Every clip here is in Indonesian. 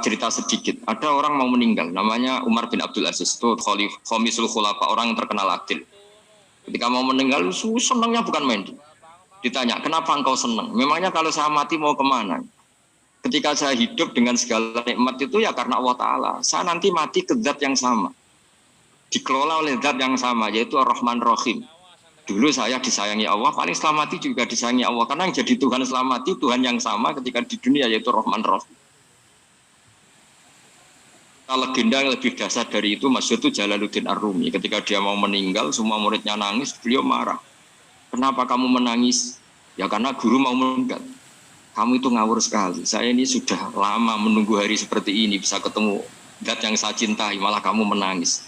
cerita sedikit. Ada orang mau meninggal, namanya Umar bin Abdul Aziz, itu Khomisul Khulafa, orang yang terkenal adil. Ketika mau meninggal, senangnya bukan main. Ditanya, kenapa engkau senang? Memangnya kalau saya mati mau kemana? Ketika saya hidup dengan segala nikmat itu ya karena Allah Ta'ala. Saya nanti mati ke zat yang sama. Dikelola oleh zat yang sama, yaitu Ar-Rahman Rahim. Dulu saya disayangi Allah, paling setelah mati juga disayangi Allah. Karena yang jadi Tuhan setelah mati, Tuhan yang sama ketika di dunia, yaitu Rahman Rahim. Legenda yang lebih dasar dari itu, masyhur itu Jalaluddin Ar-Rumi. Ketika dia mau meninggal, semua muridnya nangis, beliau marah. Kenapa kamu menangis? Ya karena guru mau meninggal. Kamu itu ngawur sekali. Saya ini sudah lama menunggu hari seperti ini, bisa ketemu zat yang saya cintai, malah kamu menangis.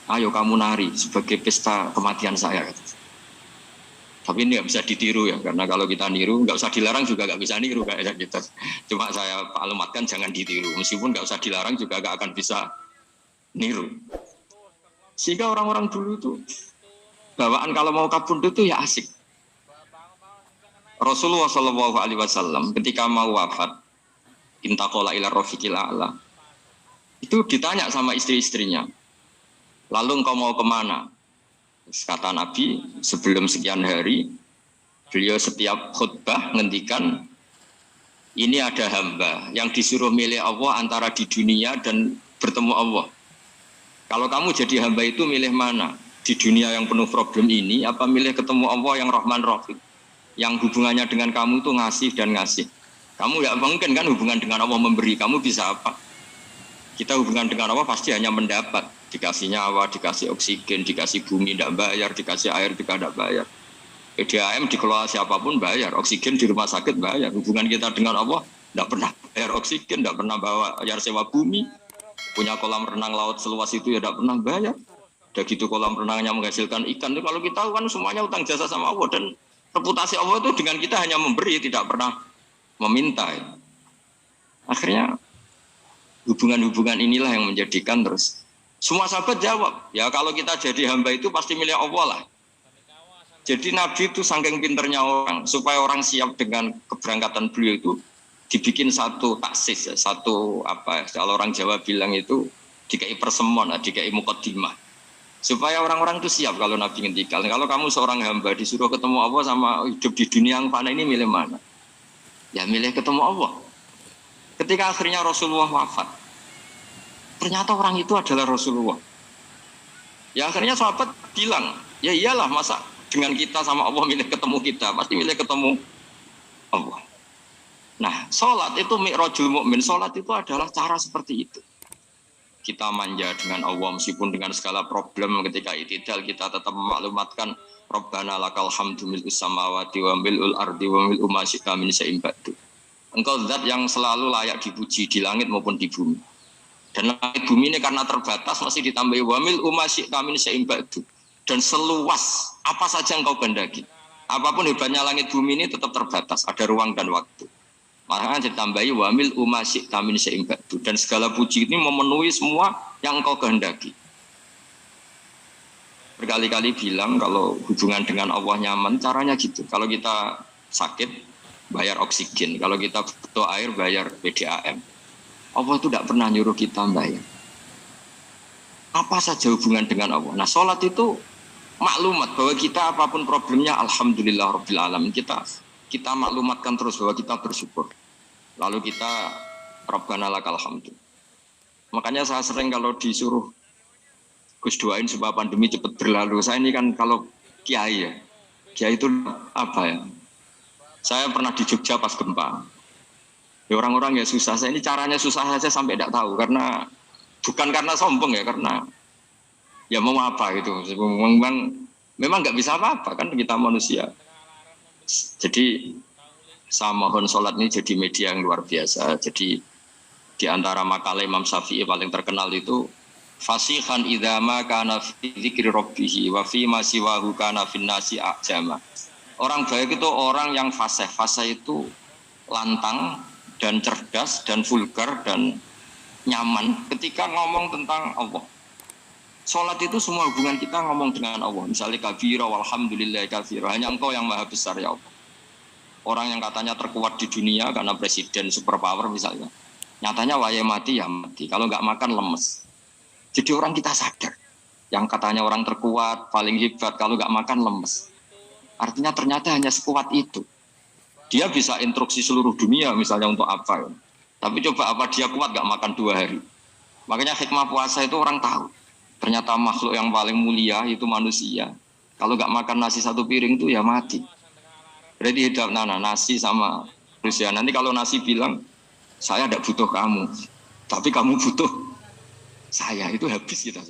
Ayo kamu nari sebagai pesta kematian saya. Tapi ini nggak bisa ditiru ya, karena kalau kita niru, nggak usah dilarang juga nggak bisa niru kayak gitu. Cuma saya maklumatkan jangan ditiru, meskipun nggak usah dilarang juga nggak akan bisa niru. Sehingga orang-orang dulu itu bawaan kalau mau kabundut itu ya asik. Rasulullah Shallallahu Alaihi Wasallam ketika mau wafat, intaqala ila rafiqil a'la, itu ditanya sama istri-istrinya, lalu engkau mau kemana? Kata Nabi, sebelum sekian hari, beliau setiap khutbah ngendikan, ini ada hamba yang disuruh milih Allah antara di dunia dan bertemu Allah. Kalau kamu jadi hamba itu milih mana? Di dunia yang penuh problem ini, apa milih ketemu Allah yang Rahman Rahim? Yang hubungannya dengan kamu itu ngasih dan ngasih. Kamu nggak mungkin kan hubungan dengan Allah memberi, kamu bisa apa? Kita hubungan dengan Allah pasti hanya mendapat. Dikasih nyawa, dikasih oksigen, dikasih bumi tidak bayar, dikasih air juga tidak bayar. PDAM dikelola siapapun bayar, oksigen di rumah sakit bayar. Hubungan kita dengan Allah tidak pernah bayar oksigen, tidak pernah bayar sewa bumi. Punya kolam renang laut seluas itu ya tidak pernah bayar. Udah gitu kolam renangnya menghasilkan ikan. Itu kalau kita kan semuanya utang jasa sama Allah, dan reputasi Allah itu dengan kita hanya memberi, tidak pernah meminta. Akhirnya hubungan-hubungan inilah yang menjadikan terus semua sahabat jawab, ya kalau kita jadi hamba itu pasti milih Allah lah. Jadi Nabi itu saking pinternya orang, supaya orang siap dengan keberangkatan beliau itu dibikin satu taksis, ya, satu apa? Kalau orang Jawa bilang itu dikai persemon, dikai mukaddimah, supaya orang-orang itu siap kalau Nabi ngendikan. Kalau kamu seorang hamba disuruh ketemu Allah sama hidup di dunia yang fana ini, milih mana? Ya milih ketemu Allah. Ketika akhirnya Rasulullah wafat, ternyata orang itu adalah Rasulullah. Ya akhirnya sahabat bilang, ya iyalah masa dengan kita sama Allah milih ketemu kita, pasti milih ketemu Allah. Nah, sholat itu mi'rajul mu'min, sholat itu adalah cara seperti itu. Kita manja dengan Allah meskipun dengan segala problem, ketika itidal kita tetap memaklumatkan Rabbana lakal hamdu mil'us samawati wa mil'ul ardi wa mil'u ma syi'ta min syai'in ba'du. Engkau zat yang selalu layak dipuji di langit maupun di bumi. Dan langit bumi ini karena terbatas masih ditambahi wamil umasyi tamin seimbadu, dan seluas apa saja engkau kehendaki. Apapun hebatnya langit bumi ini tetap terbatas, ada ruang dan waktu. Makanya ditambahi wamil umasyi tamin seimbadu, dan segala puji ini memenuhi semua yang engkau kehendaki. Berkali-kali bilang kalau hubungan dengan Allah nyaman, caranya gitu. Kalau kita sakit bayar oksigen, kalau kita butuh air bayar PDAM. Allah itu tidak pernah nyuruh kita bayar. Apa saja hubungan dengan Allah. Nah, sholat itu maklumat bahwa kita apapun problemnya, alhamdulillah rabbil alamin. Kita maklumatkan terus bahwa kita bersyukur. Lalu kita Rabbana lakal hamdu. Makanya saya sering kalau disuruh Gus doain supaya pandemi cepat berlalu. Saya ini kan kalau kiai ya, kiai itu apa ya? Saya pernah di Jogja pas gempa. Ya orang-orang ya susah, saya ini caranya susah saja sampai tidak tahu, karena bukan karena sombong ya, karena ya mau apa gitu, memang nggak bisa apa-apa kan kita manusia. Jadi saya mohon sholat ini jadi media yang luar biasa. Jadi di antara makalah Imam Syafi'i paling terkenal itu fasihan idama kana fi dzikri rabbih wa fi ma siwahu kana fin nasi ajama. Orang baik itu orang yang fasih. Fasih itu lantang dan cerdas dan vulgar dan nyaman ketika ngomong tentang Allah. Sholat itu semua hubungan kita ngomong dengan Allah. Misalnya kabira walhamdulillah kabira, hanya engkau yang maha besar ya Allah. Orang yang katanya terkuat di dunia karena presiden superpower misalnya, Nyatanya waya mati ya mati. Kalau nggak makan lemes. Jadi orang kita sadar. Yang katanya orang terkuat, paling hebat, kalau nggak makan lemes. Artinya ternyata hanya sekuat itu. Dia bisa instruksi seluruh dunia misalnya untuk apa. Ya. Tapi coba apa dia kuat nggak makan 2 hari. Makanya hikmah puasa itu orang tahu. Ternyata makhluk yang paling mulia itu manusia. Kalau nggak makan nasi 1 piring itu ya mati. Berarti hidup nasi sama Rusia. Nanti kalau nasi bilang, saya tidak butuh kamu, tapi kamu butuh saya, itu habis kita.